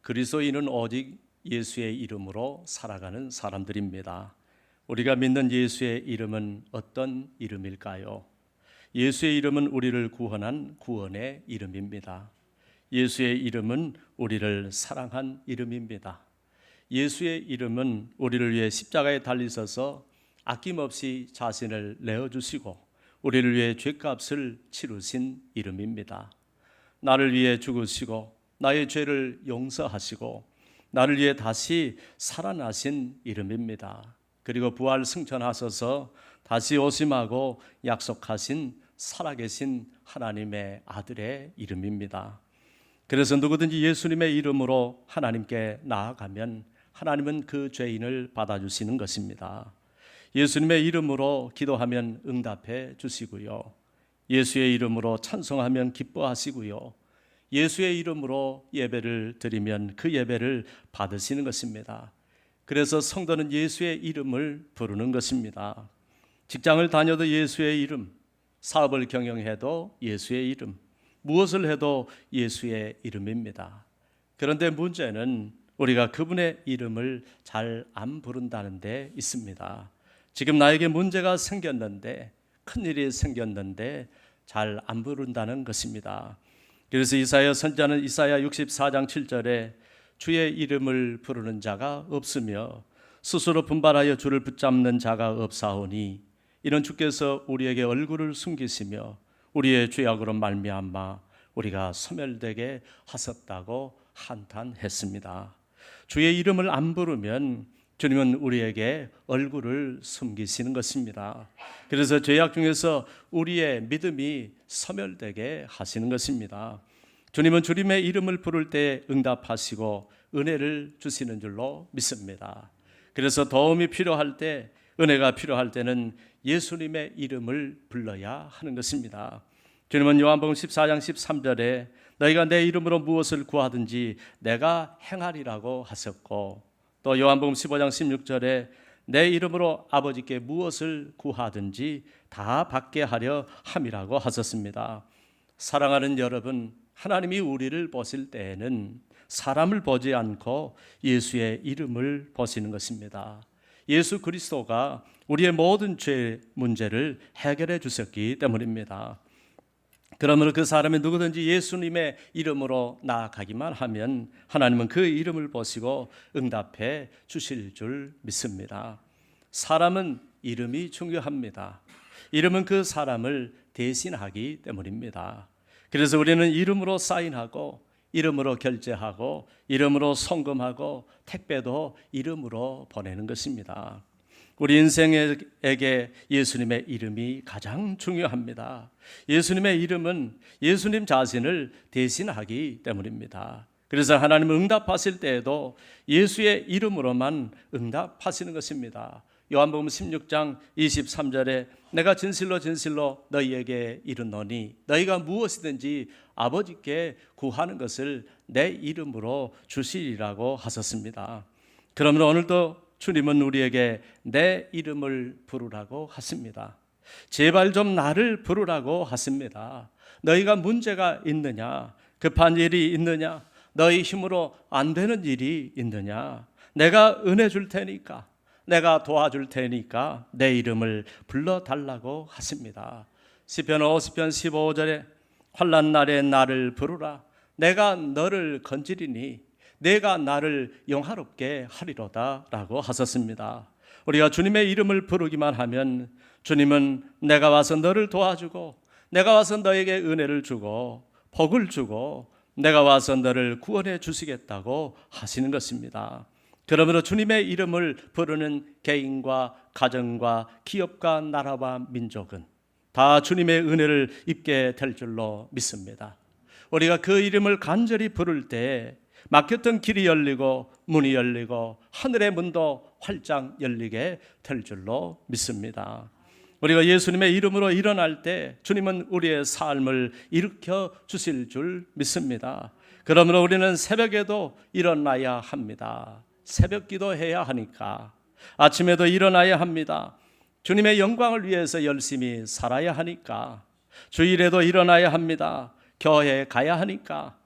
그리스도인은 오직 예수의 이름으로 살아가는 사람들입니다. 우리가 믿는 예수의 이름은 어떤 이름일까요? 예수의 이름은 우리를 구원한 구원의 이름입니다. 예수의 이름은 우리를 사랑한 이름입니다. 예수의 이름은 우리를 위해 십자가에 달리셔서 아낌없이 자신을 내어주시고 우리를 위해 죗값을 치르신 이름입니다. 나를 위해 죽으시고 나의 죄를 용서하시고 나를 위해 다시 살아나신 이름입니다. 그리고 부활 승천하셔서 다시 오심하고 약속하신 살아계신 하나님의 아들의 이름입니다. 그래서 누구든지 예수님의 이름으로 하나님께 나아가면 하나님은 그 죄인을 받아주시는 것입니다. 예수님의 이름으로 기도하면 응답해 주시고요. 예수의 이름으로 찬송하면 기뻐하시고요. 예수의 이름으로 예배를 드리면 그 예배를 받으시는 것입니다. 그래서 성도는 예수의 이름을 부르는 것입니다. 직장을 다녀도 예수의 이름, 사업을 경영해도 예수의 이름, 무엇을 해도 예수의 이름입니다. 그런데 문제는 우리가 그분의 이름을 잘 안 부른다는 데 있습니다. 지금 나에게 문제가 생겼는데, 큰일이 생겼는데 잘 안 부른다는 것입니다. 그래서 이사야 선지자는 이사야 64장 7절에 주의 이름을 부르는 자가 없으며 스스로 분발하여 주를 붙잡는 자가 없사오니 이는 주께서 우리에게 얼굴을 숨기시며 우리의 죄악으로 말미암아 우리가 소멸되게 하셨다고 한탄했습니다. 주의 이름을 안 부르면 주님은 우리에게 얼굴을 숨기시는 것입니다. 그래서 죄악 중에서 우리의 믿음이 소멸되게 하시는 것입니다. 주님은 주님의 이름을 부를 때 응답하시고 은혜를 주시는 줄로 믿습니다. 그래서 도움이 필요할 때, 은혜가 필요할 때는 예수님의 이름을 불러야 하는 것입니다. 주님은 요한복음 14장 13절에 너희가 내 이름으로 무엇을 구하든지 내가 행하리라고 하셨고, 또 요한복음 15장 16절에 내 이름으로 아버지께 무엇을 구하든지 다 받게 하려 함이라고 하셨습니다. 사랑하는 여러분, 하나님이 우리를 보실 때에는 사람을 보지 않고 예수의 이름을 보시는 것입니다. 예수 그리스도가 우리의 모든 죄 문제를 해결해 주셨기 때문입니다. 그러므로 그 사람이 누구든지 예수님의 이름으로 나아가기만 하면 하나님은 그 이름을 보시고 응답해 주실 줄 믿습니다. 사람은 이름이 중요합니다. 이름은 그 사람을 대신하기 때문입니다. 그래서 우리는 이름으로 사인하고 이름으로 결제하고 이름으로 송금하고 택배도 이름으로 보내는 것입니다. 우리 인생에게 예수님의 이름이 가장 중요합니다. 예수님의 이름은 예수님 자신을 대신하기 때문입니다. 그래서 하나님은 응답하실 때에도 예수의 이름으로만 응답하시는 것입니다. 요한복음 16장 23절에 내가 진실로 진실로 너희에게 이르노니 너희가 무엇이든지 아버지께 구하는 것을 내 이름으로 주시리라고 하셨습니다. 그러므로 오늘도 주님은 우리에게 내 이름을 부르라고 하십니다. 제발 좀 나를 부르라고 하십니다. 너희가 문제가 있느냐? 급한 일이 있느냐? 너희 힘으로 안 되는 일이 있느냐? 내가 은혜 줄 테니까, 내가 도와줄 테니까 내 이름을 불러달라고 하십니다. 시편 50편 15절에 환난 날에 나를 부르라. 내가 너를 건지리니 내가 나를 영화롭게 하리로다 라고 하셨습니다. 우리가 주님의 이름을 부르기만 하면 주님은 내가 와서 너를 도와주고 내가 와서 너에게 은혜를 주고 복을 주고 내가 와서 너를 구원해 주시겠다고 하시는 것입니다. 그러므로 주님의 이름을 부르는 개인과 가정과 기업과 나라와 민족은 다 주님의 은혜를 입게 될 줄로 믿습니다. 우리가 그 이름을 간절히 부를 때 막혔던 길이 열리고 문이 열리고 하늘의 문도 활짝 열리게 될 줄로 믿습니다. 우리가 예수님의 이름으로 일어날 때 주님은 우리의 삶을 일으켜 주실 줄 믿습니다. 그러므로 우리는 새벽에도 일어나야 합니다. 새벽 기도해야 하니까 아침에도 일어나야 합니다. 주님의 영광을 위해서 열심히 살아야 하니까 주일에도 일어나야 합니다. 교회에 가야 하니까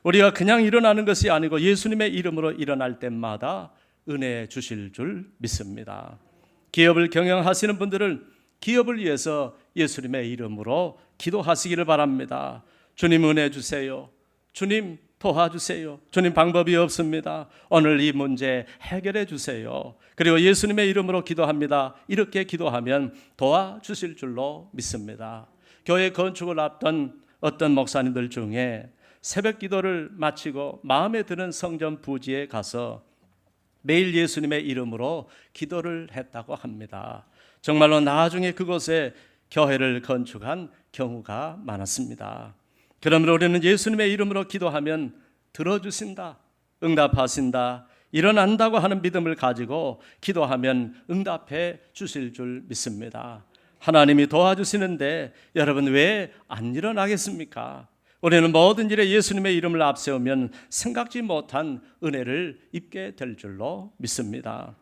우리가 그냥 일어나는 것이 아니고 예수님의 이름으로 일어날 때마다 은혜 주실 줄 믿습니다. 기업을 경영하시는 분들은 기업을 위해서 예수님의 이름으로 기도하시기를 바랍니다. 주님 은혜 주세요. 주님 도와주세요. 주님 방법이 없습니다. 오늘 이 문제 해결해 주세요. 그리고 예수님의 이름으로 기도합니다. 이렇게 기도하면 도와주실 줄로 믿습니다. 교회 건축을 앞둔 어떤 목사님들 중에 새벽 기도를 마치고 마음에 드는 성전 부지에 가서 매일 예수님의 이름으로 기도를 했다고 합니다. 정말로 나중에 그곳에 교회를 건축한 경우가 많았습니다. 그러므로 우리는 예수님의 이름으로 기도하면 들어주신다, 응답하신다, 일어난다고 하는 믿음을 가지고 기도하면 응답해 주실 줄 믿습니다. 하나님이 도와주시는데 여러분 왜 안 일어나겠습니까? 우리는 모든 일에 예수님의 이름을 앞세우면 생각지 못한 은혜를 입게 될 줄로 믿습니다.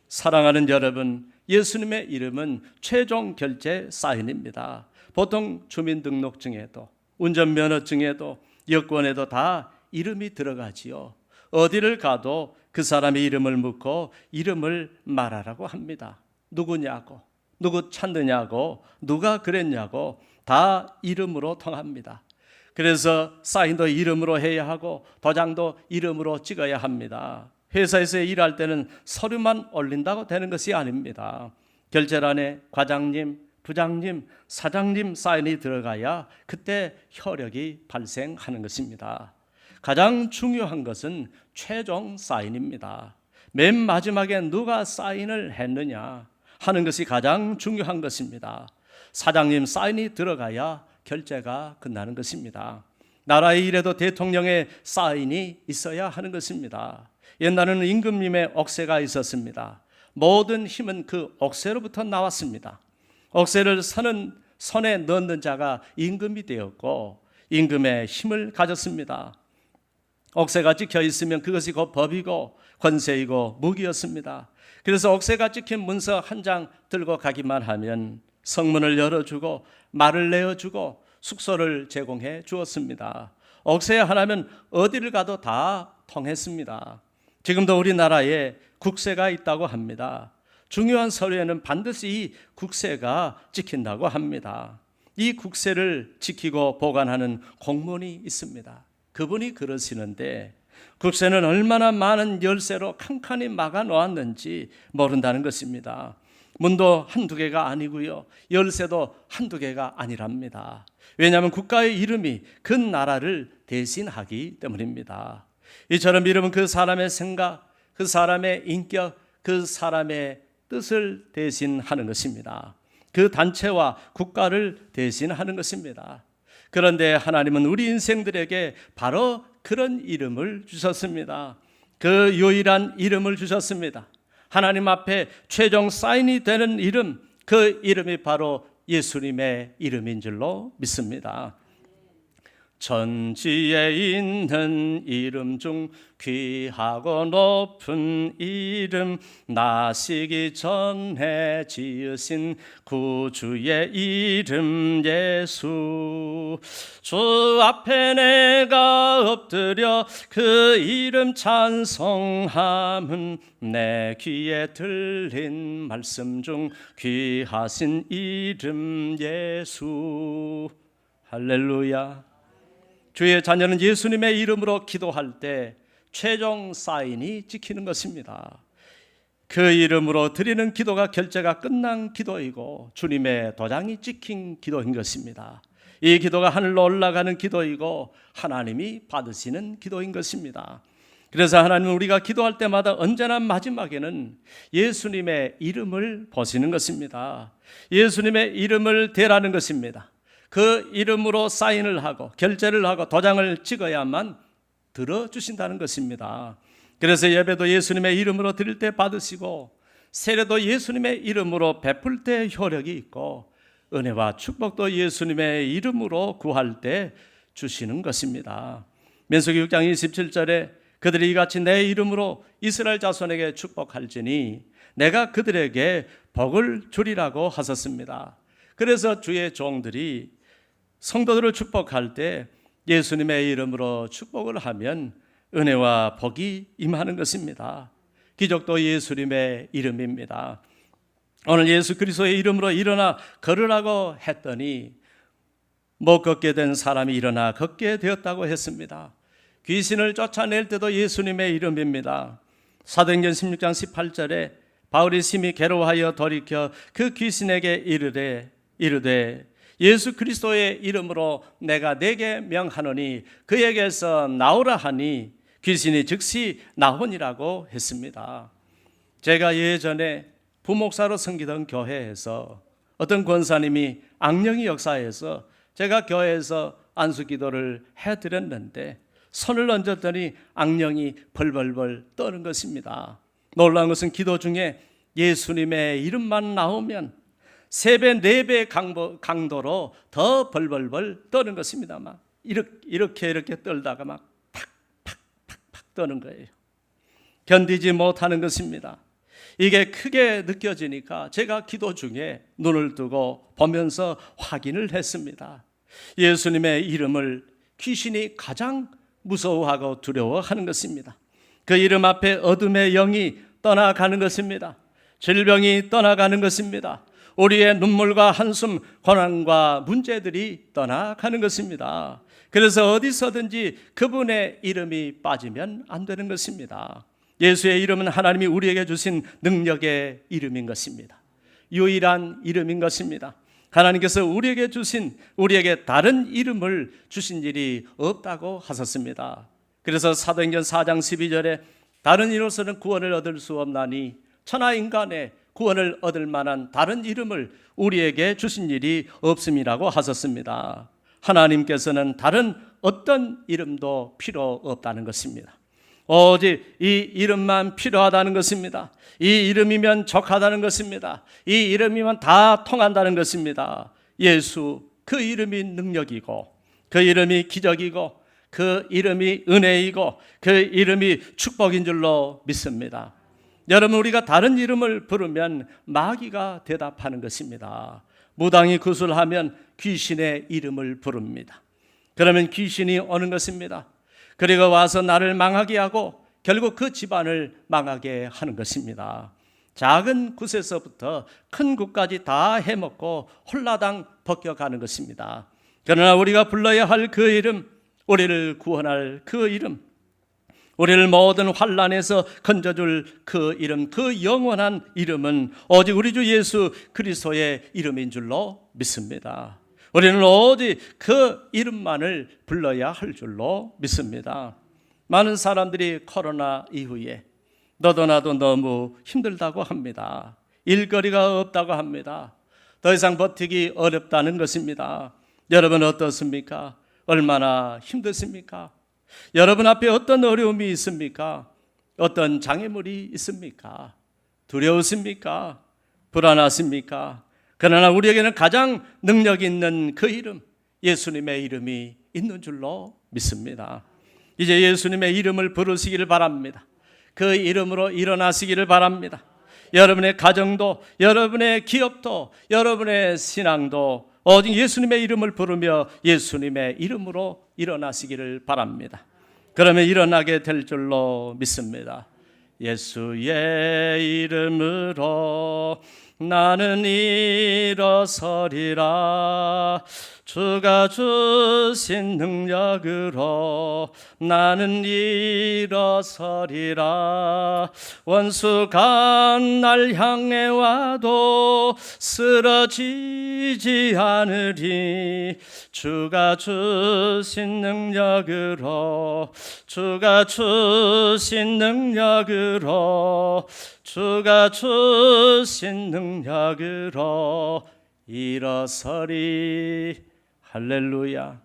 사랑하는 여러분, 예수님의 이름은 최종 결제 사인입니다. 보통 주민등록증에도 운전면허증에도 여권에도 다 이름이 들어가지요. 어디를 가도 그 사람의 이름을 묻고 이름을 말하라고 합니다. 누구냐고, 누구 찾느냐고, 누가 그랬냐고 다 이름으로 통합니다. 그래서 사인도 이름으로 해야 하고 도장도 이름으로 찍어야 합니다. 회사에서 일할 때는 서류만 올린다고 되는 것이 아닙니다. 결제란에 과장님, 부장님, 사장님 사인이 들어가야 그때 효력이 발생하는 것입니다. 가장 중요한 것은 최종 사인입니다. 맨 마지막에 누가 사인을 했느냐 하는 것이 가장 중요한 것입니다. 사장님 사인이 들어가야 결제가 끝나는 것입니다. 나라의 일에도 대통령의 사인이 있어야 하는 것입니다. 옛날에는 임금님의 옥새가 있었습니다. 모든 힘은 그 옥새로부터 나왔습니다. 옥새를 손에 넣는 자가 임금이 되었고 임금의 힘을 가졌습니다. 옥새가 찍혀 있으면 그것이 곧 법이고 권세이고 무기였습니다. 그래서 옥새가 찍힌 문서 한 장 들고 가기만 하면 성문을 열어주고 말을 내어주고 숙소를 제공해 주었습니다. 옥새 하나면 어디를 가도 다 통했습니다. 지금도 우리나라에 국세가 있다고 합니다. 중요한 서류에는 반드시 이 국세가 찍힌다고 합니다. 이 국세를 지키고 보관하는 공무원이 있습니다. 그분이 그러시는데 국세는 얼마나 많은 열쇠로 칸칸이 막아 놓았는지 모른다는 것입니다. 문도 한두 개가 아니고요. 열쇠도 한두 개가 아니랍니다. 왜냐하면 국가의 이름이 그 나라를 대신하기 때문입니다. 이처럼 이름은 그 사람의 생각, 그 사람의 인격, 그 사람의 뜻을 대신하는 것입니다. 그 단체와 국가를 대신하는 것입니다. 그런데 하나님은 우리 인생들에게 바로 그런 이름을 주셨습니다. 그 유일한 이름을 주셨습니다. 하나님 앞에 최종 사인이 되는 이름, 그 이름이 바로 예수님의 이름인 줄로 믿습니다. 천지에 있는 이름 중 귀하고 높은 이름, 나시기 전에 지으신 구주의 이름 예수. 주 앞에 내가 엎드려 그 이름 찬송함은 내 귀에 들린 말씀 중 귀하신 이름 예수. 할렐루야. 주의 자녀는 예수님의 이름으로 기도할 때 최종 사인이 찍히는 것입니다. 그 이름으로 드리는 기도가 결제가 끝난 기도이고 주님의 도장이 찍힌 기도인 것입니다. 이 기도가 하늘로 올라가는 기도이고 하나님이 받으시는 기도인 것입니다. 그래서 하나님은 우리가 기도할 때마다 언제나 마지막에는 예수님의 이름을 보시는 것입니다. 예수님의 이름을 대라는 것입니다. 그 이름으로 사인을 하고 결제를 하고 도장을 찍어야만 들어주신다는 것입니다. 그래서 예배도 예수님의 이름으로 드릴 때 받으시고 세례도 예수님의 이름으로 베풀 때 효력이 있고 은혜와 축복도 예수님의 이름으로 구할 때 주시는 것입니다. 민수기 6장 27절에 그들이 이같이 내 이름으로 이스라엘 자손에게 축복할지니 내가 그들에게 복을 주리라고 하셨습니다. 그래서 주의 종들이 성도들을 축복할 때 예수님의 이름으로 축복을 하면 은혜와 복이 임하는 것입니다. 기적도 예수님의 이름입니다. 오늘 예수 그리스도의 이름으로 일어나 걸으라고 했더니 못 걷게 된 사람이 일어나 걷게 되었다고 했습니다. 귀신을 쫓아낼 때도 예수님의 이름입니다. 사도행전 16장 18절에 바울이 심히 괴로워하여 돌이켜 그 귀신에게 이르되 예수 그리스도의 이름으로 내가 네게 명하노니 그에게서 나오라 하니 귀신이 즉시 나오니라고 했습니다. 제가 예전에 부목사로 섬기던 교회에서 어떤 권사님이 악령이 역사해서 제가 교회에서 안수기도를 해드렸는데 손을 얹었더니 악령이 벌벌벌 떠는 것입니다. 놀라운 것은 기도 중에 예수님의 이름만 나오면 3배, 4배 강도로 더 벌벌벌 떠는 것입니다. 막 이렇게 떨다가 막 팍팍팍팍 떠는 거예요. 견디지 못하는 것입니다. 이게 크게 느껴지니까 제가 기도 중에 눈을 뜨고 보면서 확인을 했습니다. 예수님의 이름을 귀신이 가장 무서워하고 두려워하는 것입니다. 그 이름 앞에 어둠의 영이 떠나가는 것입니다. 질병이 떠나가는 것입니다. 우리의 눈물과 한숨, 고난과 문제들이 떠나가는 것입니다. 그래서 어디서든지 그분의 이름이 빠지면 안 되는 것입니다. 예수의 이름은 하나님이 우리에게 주신 능력의 이름인 것입니다. 유일한 이름인 것입니다. 하나님께서 우리에게 다른 이름을 주신 일이 없다고 하셨습니다. 그래서 사도행전 4장 12절에 다른 이로서는 구원을 얻을 수 없나니 천하 인간의 구원을 얻을 만한 다른 이름을 우리에게 주신 일이 없음이라고 하셨습니다. 하나님께서는 다른 어떤 이름도 필요 없다는 것입니다. 오직 이 이름만 필요하다는 것입니다. 이 이름이면 족하다는 것입니다. 이 이름이면 다 통한다는 것입니다. 예수, 그 이름이 능력이고 그 이름이 기적이고 그 이름이 은혜이고 그 이름이 축복인 줄로 믿습니다. 여러분, 우리가 다른 이름을 부르면 마귀가 대답하는 것입니다. 무당이 구슬하면 귀신의 이름을 부릅니다. 그러면 귀신이 오는 것입니다. 그리고 와서 나를 망하게 하고 결국 그 집안을 망하게 하는 것입니다. 작은 굿에서부터 큰 굿까지 다 해먹고 홀라당 벗겨가는 것입니다. 그러나 우리가 불러야 할 그 이름, 우리를 구원할 그 이름, 우리를 모든 환난에서 건져줄 그 이름, 그 영원한 이름은 오직 우리 주 예수 그리스도의 이름인 줄로 믿습니다. 우리는 오직 그 이름만을 불러야 할 줄로 믿습니다. 많은 사람들이 코로나 이후에 너도 나도 너무 힘들다고 합니다. 일거리가 없다고 합니다. 더 이상 버티기 어렵다는 것입니다. 여러분 어떻습니까? 얼마나 힘드십니까? 여러분 앞에 어떤 어려움이 있습니까? 어떤 장애물이 있습니까? 두려우십니까? 불안하십니까? 그러나 우리에게는 가장 능력 있는 그 이름, 예수님의 이름이 있는 줄로 믿습니다. 이제 예수님의 이름을 부르시기를 바랍니다. 그 이름으로 일어나시기를 바랍니다. 여러분의 가정도, 여러분의 기업도, 여러분의 신앙도 오직 예수님의 이름을 부르며 예수님의 이름으로 일어나시기를 바랍니다. 그러면 일어나게 될 줄로 믿습니다. 예수의 이름으로 나는 일어서리라. 주가 주신 능력으로 나는 일어서리라. 원수가 날 향해 와도 쓰러지지 않으리. 주가 주신 능력으로, 주가 주신 능력으로, 주가 주신 능력으로 일어서리. 할렐루야.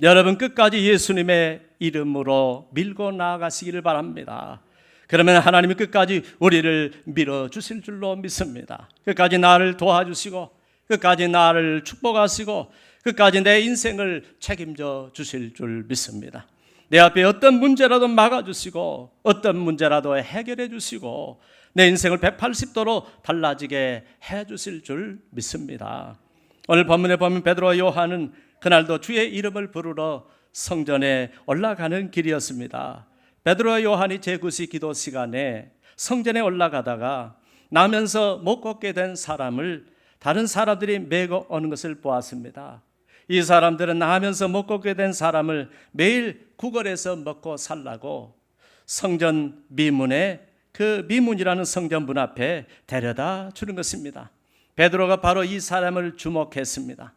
여러분 끝까지 예수님의 이름으로 밀고 나아가시기를 바랍니다. 그러면 하나님이 끝까지 우리를 밀어주실 줄로 믿습니다. 끝까지 나를 도와주시고 끝까지 나를 축복하시고 끝까지 내 인생을 책임져 주실 줄 믿습니다. 내 앞에 어떤 문제라도 막아주시고 어떤 문제라도 해결해 주시고 내 인생을 180도로 달라지게 해 주실 줄 믿습니다. 오늘 본문에 보면 베드로와 요한은 그날도 주의 이름을 부르러 성전에 올라가는 길이었습니다. 베드로와 요한이 제9시 기도 시간에 성전에 올라가다가 나면서 못 걷게 된 사람을 다른 사람들이 메고 오는 것을 보았습니다. 이 사람들은 나면서 못 걷게 된 사람을 매일 구걸해서 먹고 살라고 성전 미문에 그 미문이라는 성전 문 앞에 데려다 주는 것입니다. 베드로가 바로 이 사람을 주목했습니다.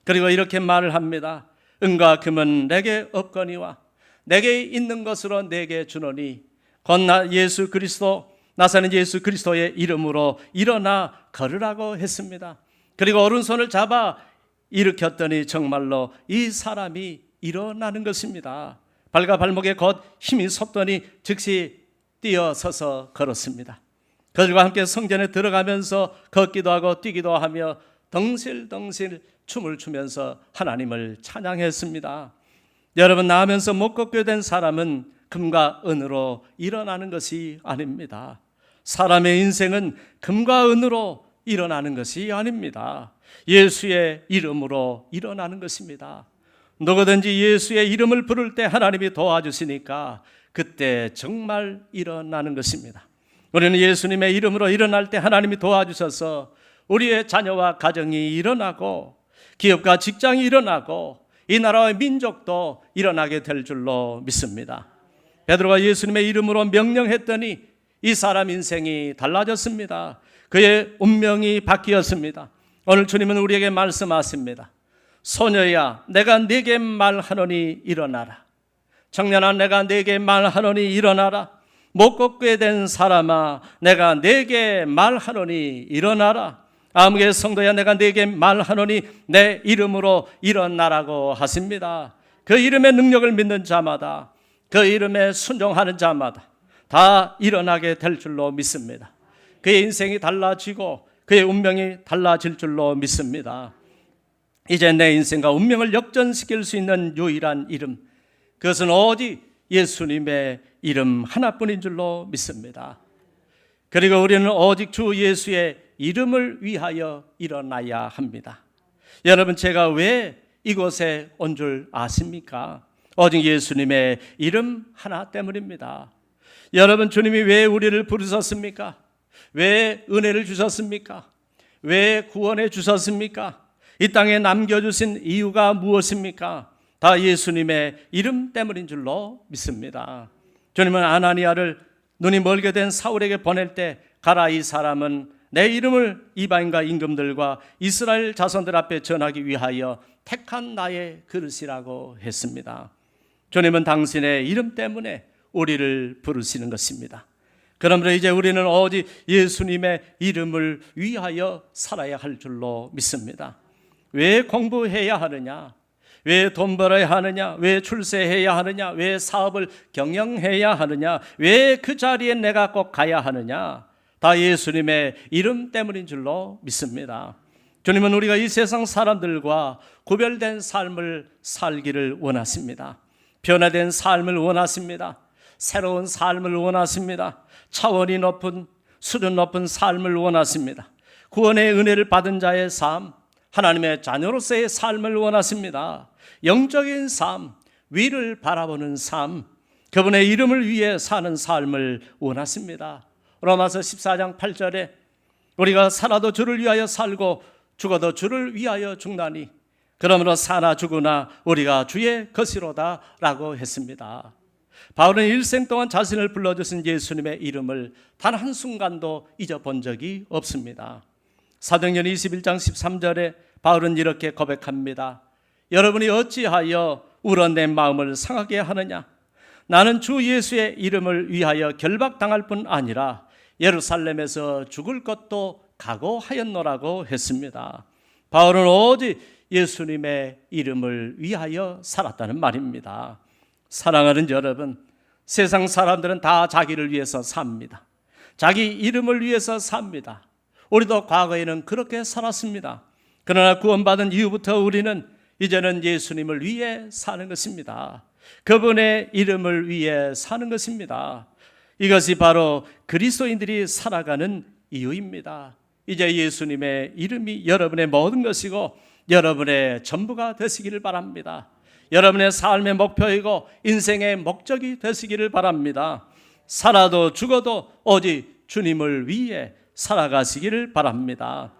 그리고 이렇게 말을 합니다. 은과 금은 내게 없거니와 내게 있는 것으로 내게 주노니 곧 예수 그리스도 나사렛 예수 그리스도의 이름으로 일어나 걸으라고 했습니다. 그리고 오른손을 잡아 일으켰더니 정말로 이 사람이 일어나는 것입니다. 발과 발목에 곧 힘이 섰더니 즉시 뛰어서서 걸었습니다. 그들과 함께 성전에 들어가면서 걷기도 하고 뛰기도 하며 덩실덩실 춤을 추면서 하나님을 찬양했습니다. 여러분, 나면서 못 걷게 된 사람은 금과 은으로 일어나는 것이 아닙니다. 사람의 인생은 금과 은으로 일어나는 것이 아닙니다. 예수의 이름으로 일어나는 것입니다. 누구든지 예수의 이름을 부를 때 하나님이 도와주시니까 그때 정말 일어나는 것입니다. 우리는 예수님의 이름으로 일어날 때 하나님이 도와주셔서 우리의 자녀와 가정이 일어나고 기업과 직장이 일어나고 이 나라의 민족도 일어나게 될 줄로 믿습니다. 베드로가 예수님의 이름으로 명령했더니 이 사람 인생이 달라졌습니다. 그의 운명이 바뀌었습니다. 오늘 주님은 우리에게 말씀하십니다. 소녀야, 내가 네게 말하노니 일어나라. 청년아, 내가 네게 말하노니 일어나라. 못 걷게 된 사람아, 내가 네게 말하노니 일어나라. 아무개 성도야, 내가 네게 말하노니 내 이름으로 일어나라고 하십니다. 그 이름의 능력을 믿는 자마다, 그 이름에 순종하는 자마다 다 일어나게 될 줄로 믿습니다. 그의 인생이 달라지고 그의 운명이 달라질 줄로 믿습니다. 이제 내 인생과 운명을 역전시킬 수 있는 유일한 이름, 그것은 오직 예수님의 이름 하나뿐인 줄로 믿습니다. 그리고 우리는 오직 주 예수의 이름을 위하여 일어나야 합니다. 여러분, 제가 왜 이곳에 온 줄 아십니까? 오직 예수님의 이름 하나 때문입니다. 여러분, 주님이 왜 우리를 부르셨습니까? 왜 은혜를 주셨습니까? 왜 구원해 주셨습니까? 이 땅에 남겨주신 이유가 무엇입니까? 다 예수님의 이름 때문인 줄로 믿습니다. 주님은 아나니아를 눈이 멀게 된 사울에게 보낼 때 가라, 이 사람은 내 이름을 이방인과 임금들과 이스라엘 자손들 앞에 전하기 위하여 택한 나의 그릇이라고 했습니다. 주님은 당신의 이름 때문에 우리를 부르시는 것입니다. 그러므로 이제 우리는 오직 예수님의 이름을 위하여 살아야 할 줄로 믿습니다. 왜 공부해야 하느냐? 왜 돈 벌어야 하느냐? 왜 출세해야 하느냐? 왜 사업을 경영해야 하느냐? 왜 그 자리에 내가 꼭 가야 하느냐? 다 예수님의 이름 때문인 줄로 믿습니다. 주님은 우리가 이 세상 사람들과 구별된 삶을 살기를 원하십니다. 변화된 삶을 원하십니다. 새로운 삶을 원하십니다. 차원이 높은, 수준 높은 삶을 원하십니다. 구원의 은혜를 받은 자의 삶, 하나님의 자녀로서의 삶을 원하십니다. 영적인 삶, 위를 바라보는 삶, 그분의 이름을 위해 사는 삶을 원하십니다. 로마서 14장 8절에 우리가 살아도 주를 위하여 살고 죽어도 주를 위하여 죽나니 그러므로 사나 죽으나 우리가 주의 것이로다 라고 했습니다. 바울은 일생 동안 자신을 불러주신 예수님의 이름을 단 한순간도 잊어본 적이 없습니다. 사도행전 21장 13절에 바울은 이렇게 고백합니다. 여러분이 어찌하여 울어 내 마음을 상하게 하느냐? 나는 주 예수의 이름을 위하여 결박당할 뿐 아니라 예루살렘에서 죽을 것도 각오하였노라고 했습니다. 바울은 오직 예수님의 이름을 위하여 살았다는 말입니다. 사랑하는 여러분, 세상 사람들은 다 자기를 위해서 삽니다. 자기 이름을 위해서 삽니다. 우리도 과거에는 그렇게 살았습니다. 그러나 구원받은 이후부터 우리는 이제는 예수님을 위해 사는 것입니다. 그분의 이름을 위해 사는 것입니다. 이것이 바로 그리스도인들이 살아가는 이유입니다. 이제 예수님의 이름이 여러분의 모든 것이고 여러분의 전부가 되시기를 바랍니다. 여러분의 삶의 목표이고 인생의 목적이 되시기를 바랍니다. 살아도 죽어도 오직 주님을 위해 살아가시기를 바랍니다.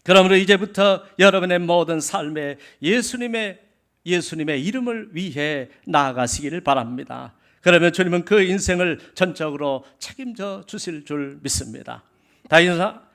그러므로 이제부터 여러분의 모든 삶에 예수님의 이름을 위해 나아가시기를 바랍니다. 그러면 주님은 그 인생을 전적으로 책임져 주실 줄 믿습니다.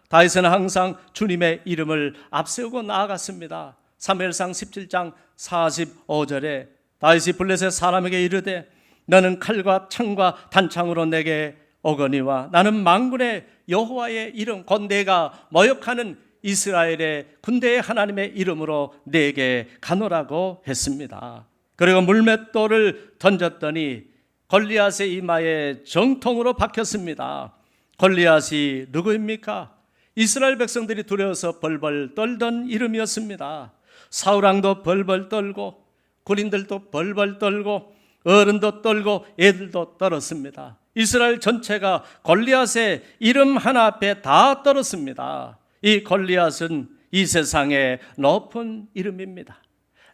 다윗은 항상 주님의 이름을 앞세우고 나아갔습니다. 사무엘상 17장 45절에 다윗이 블레셋 사람에게 이르되 너는 칼과 창과 단창으로 내게 오거니와 나는 만군의 여호와의 이름 곧 내가 모욕하는 이스라엘의 군대의 하나님의 이름으로 내게 가노라고 했습니다. 그리고 물맷돌을 던졌더니 골리앗의 이마에 정통으로 박혔습니다. 골리앗이 누구입니까? 이스라엘 백성들이 두려워서 벌벌 떨던 이름이었습니다. 사울왕도 벌벌 떨고 군인들도 벌벌 떨고 어른도 떨고 애들도 떨었습니다. 이스라엘 전체가 골리앗의 이름 하나 앞에 다 떨었습니다. 이 골리앗은 이 세상의 높은 이름입니다.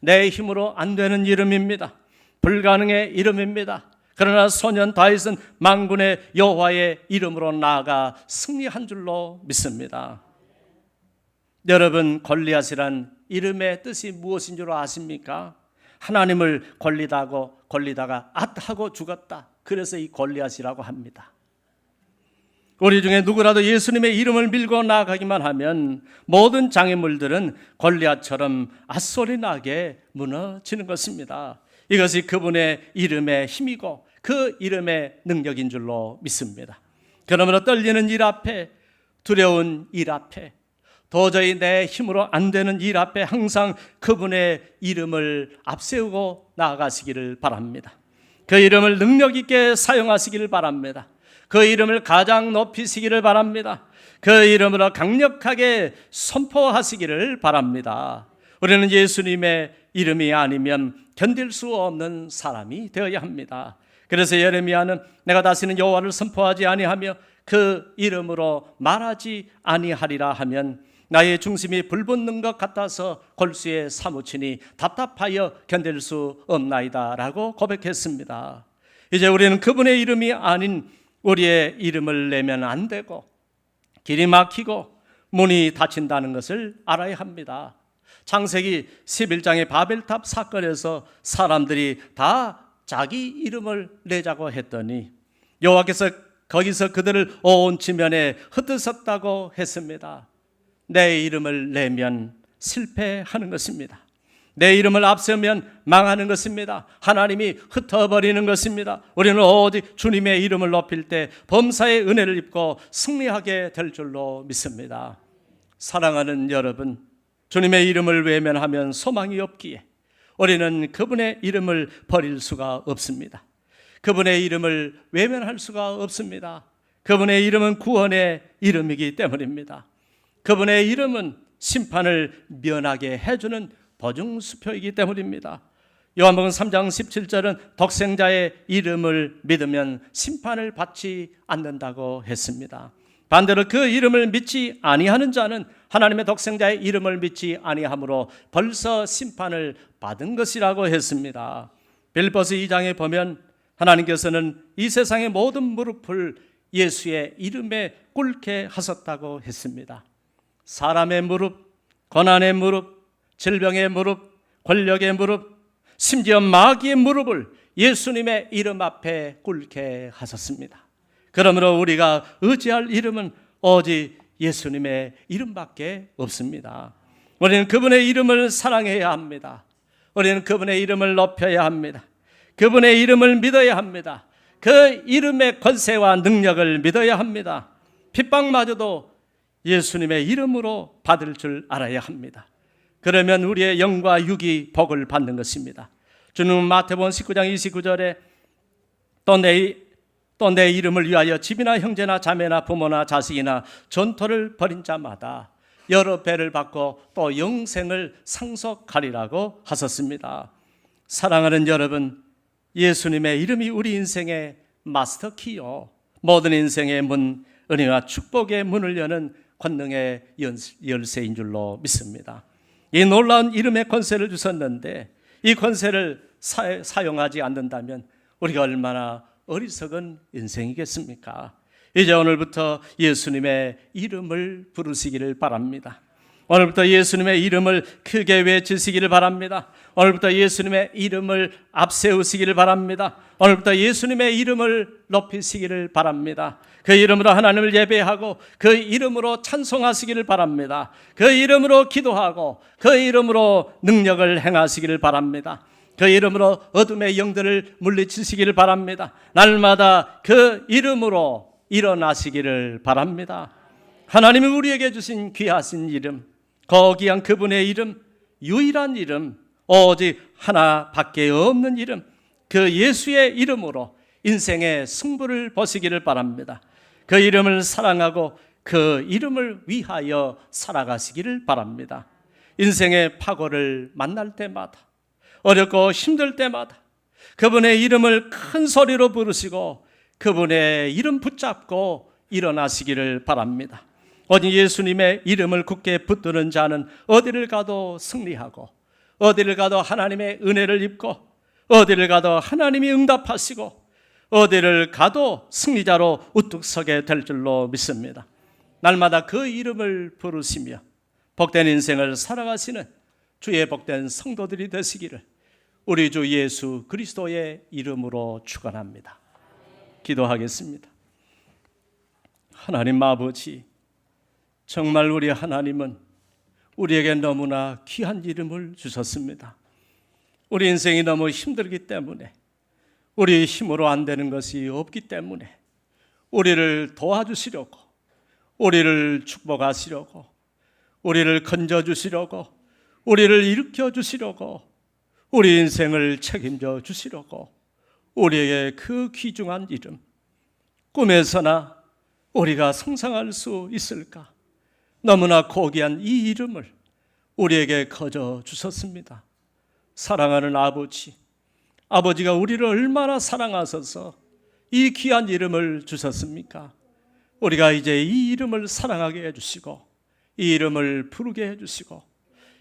내 힘으로 안 되는 이름입니다. 불가능의 이름입니다. 그러나 소년 다윗은 만군의 여호와의 이름으로 나아가 승리한 줄로 믿습니다. 여러분, 골리앗이란 이름의 뜻이 무엇인 줄 아십니까? 하나님을 권리다가 앗하고 죽었다. 그래서 이 골리앗이라고 합니다. 우리 중에 누구라도 예수님의 이름을 밀고 나아가기만 하면 모든 장애물들은 골리앗처럼 앗소리 나게 무너지는 것입니다. 이것이 그분의 이름의 힘이고 그 이름의 능력인 줄로 믿습니다. 그러므로 떨리는 일 앞에, 두려운 일 앞에, 도저히 내 힘으로 안 되는 일 앞에 항상 그분의 이름을 앞세우고 나아가시기를 바랍니다. 그 이름을 능력 있게 사용하시기를 바랍니다. 그 이름을 가장 높이시기를 바랍니다. 그 이름으로 강력하게 선포하시기를 바랍니다. 우리는 예수님의 이름이 아니면 견딜 수 없는 사람이 되어야 합니다. 그래서 예레미야는 내가 다시는 여호와를 선포하지 아니하며 그 이름으로 말하지 아니하리라 하면 나의 중심이 불붙는 것 같아서 골수에 사무치니 답답하여 견딜 수 없나이다 라고 고백했습니다. 이제 우리는 그분의 이름이 아닌 우리의 이름을 내면 안 되고 길이 막히고 문이 닫힌다는 것을 알아야 합니다. 창세기 11장의 바벨탑 사건에서 사람들이 다 자기 이름을 내자고 했더니 여호와께서 거기서 그들을 온 지면에 흩으셨다고 했습니다. 내 이름을 내면 실패하는 것입니다. 내 이름을 앞세우면 망하는 것입니다. 하나님이 흩어버리는 것입니다. 우리는 오직 주님의 이름을 높일 때 범사의 은혜를 입고 승리하게 될 줄로 믿습니다. 사랑하는 여러분, 주님의 이름을 외면하면 소망이 없기에 우리는 그분의 이름을 버릴 수가 없습니다. 그분의 이름을 외면할 수가 없습니다. 그분의 이름은 구원의 이름이기 때문입니다. 그분의 이름은 심판을 면하게 해주는 보증수표이기 때문입니다. 요한복음 3장 17절은 독생자의 이름을 믿으면 심판을 받지 않는다고 했습니다. 반대로 그 이름을 믿지 아니하는 자는 하나님의 독생자의 이름을 믿지 아니하므로 벌써 심판을 받은 것이라고 했습니다. 빌립보서 2장에 보면 하나님께서는 이 세상의 모든 무릎을 예수의 이름에 꿇게 하셨다고 했습니다. 사람의 무릎, 고난의 무릎, 질병의 무릎, 권력의 무릎, 심지어 마귀의 무릎을 예수님의 이름 앞에 꿇게 하셨습니다. 그러므로 우리가 의지할 이름은 오직 예수님의 이름밖에 없습니다. 우리는 그분의 이름을 사랑해야 합니다. 우리는 그분의 이름을 높여야 합니다. 그분의 이름을 믿어야 합니다. 그 이름의 권세와 능력을 믿어야 합니다. 핍박마저도 예수님의 이름으로 받을 줄 알아야 합니다. 그러면 우리의 영과 육이 복을 받는 것입니다. 주님은 마태복음 19장 29절에 또 내 이름을 위하여 집이나 형제나 자매나 부모나 자식이나 전토를 벌인 자마다 여러 배를 받고 또 영생을 상속하리라고 하셨습니다. 사랑하는 여러분, 예수님의 이름이 우리 인생의 마스터키요, 모든 인생의 문, 은혜와 축복의 문을 여는 권능의 열쇠인 줄로 믿습니다. 이 놀라운 이름의 권세를 주셨는데 이 권세를 사용하지 않는다면 우리가 얼마나 어리석은 인생이겠습니까? 이제 오늘부터 예수님의 이름을 부르시기를 바랍니다. 오늘부터 예수님의 이름을 크게 외치시기를 바랍니다. 오늘부터 예수님의 이름을 앞세우시기를 바랍니다. 오늘부터 예수님의 이름을 높이시기를 바랍니다. 그 이름으로 하나님을 예배하고 그 이름으로 찬송하시기를 바랍니다. 그 이름으로 기도하고 그 이름으로 능력을 행하시기를 바랍니다. 그 이름으로 어둠의 영들을 물리치시기를 바랍니다. 날마다 그 이름으로 일어나시기를 바랍니다. 하나님이 우리에게 주신 귀하신 이름, 거기한 그분의 이름, 유일한 이름, 오직 하나밖에 없는 이름, 그 예수의 이름으로 인생의 승부를 보시기를 바랍니다. 그 이름을 사랑하고 그 이름을 위하여 살아가시기를 바랍니다. 인생의 파고를 만날 때마다, 어렵고 힘들 때마다 그분의 이름을 큰 소리로 부르시고 그분의 이름 붙잡고 일어나시기를 바랍니다. 오직 예수님의 이름을 굳게 붙드는 자는 어디를 가도 승리하고 어디를 가도 하나님의 은혜를 입고 어디를 가도 하나님이 응답하시고 어디를 가도 승리자로 우뚝 서게 될 줄로 믿습니다. 날마다 그 이름을 부르시며 복된 인생을 살아가시는 주의 복된 성도들이 되시기를 우리 주 예수 그리스도의 이름으로 축원합니다. 기도하겠습니다. 하나님 아버지, 정말 우리 하나님은 우리에게 너무나 귀한 이름을 주셨습니다. 우리 인생이 너무 힘들기 때문에, 우리 힘으로 안 되는 것이 없기 때문에 우리를 도와주시려고, 우리를 축복하시려고, 우리를 건져주시려고, 우리를 일으켜주시려고, 우리 인생을 책임져 주시려고 우리에게 그 귀중한 이름, 꿈에서나 우리가 상상할 수 있을까? 너무나 고귀한 이 이름을 우리에게 거저 주셨습니다. 사랑하는 아버지, 아버지가 우리를 얼마나 사랑하셔서 이 귀한 이름을 주셨습니까? 우리가 이제 이 이름을 사랑하게 해주시고 이 이름을 부르게 해주시고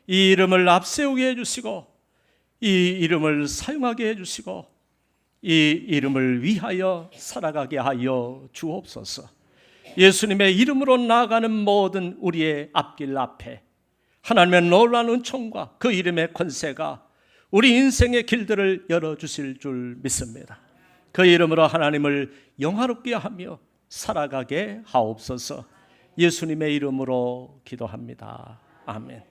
이 이름을 앞세우게 해주시고 이 이름을 사용하게 해주시고 이 이름을 위하여 살아가게 하여 주옵소서. 예수님의 이름으로 나아가는 모든 우리의 앞길 앞에 하나님의 놀라운 은총과 그 이름의 권세가 우리 인생의 길들을 열어주실 줄 믿습니다. 그 이름으로 하나님을 영화롭게 하며 살아가게 하옵소서. 예수님의 이름으로 기도합니다. 아멘.